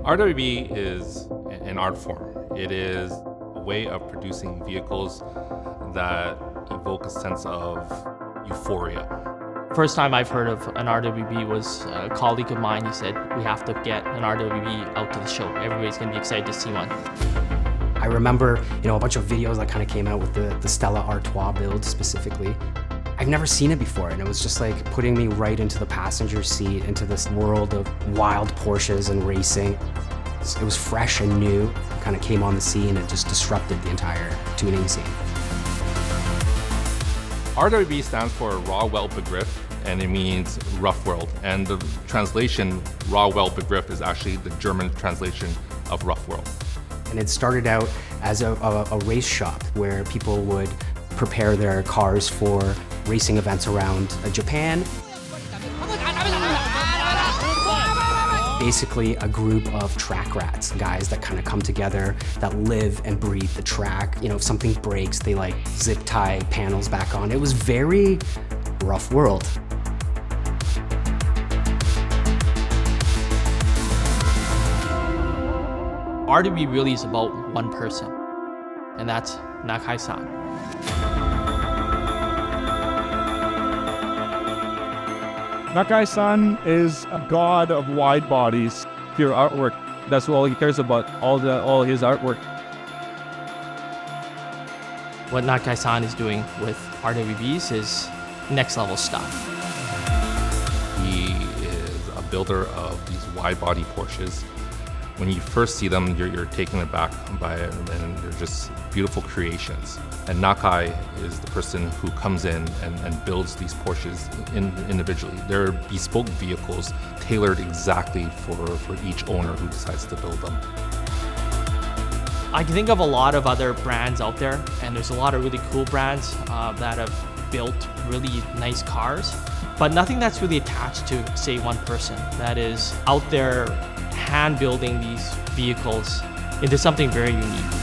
RWB is an art form. It is a way of producing vehicles that evoke a sense of euphoria. First time I've heard of an RWB was a colleague of mine. He said, we have to get an RWB out to the show. Everybody's gonna be excited to see one. I remember, a bunch of videos that kind of came out with the Stella Artois build specifically. I've never seen it before, and it was just like putting me right into the passenger seat, into this world of wild Porsches and racing. It was fresh and new, it kind of came on the scene and just disrupted the entire tuning scene. RWB stands for RAUH-Welt BEGRIFF, and it means rough world. And the translation, RAUH-Welt BEGRIFF, is actually the German translation of rough world. And it started out as a race shop where people would prepare their cars for racing events around Japan. Basically a group of track rats, guys that kind of come together, that live and breathe the track. If something breaks, they like zip tie panels back on. It was very rough world. RWB really is about one person, and that's Nakai-san. Nakai-san is a god of wide bodies, pure artwork. That's all he cares about, all his artwork. What Nakai-san is doing with RWBs is next level stuff. He is a builder of these wide body Porsches. When you first see them, you're taken aback by it, and they're just beautiful creations. And Nakai is the person who comes in and builds these Porsches individually. They're bespoke vehicles tailored exactly for each owner who decides to build them. I can think of a lot of other brands out there, and there's a lot of really cool brands that have built really nice cars, but nothing that's really attached to, say, one person that is out there hand building these vehicles into something very unique.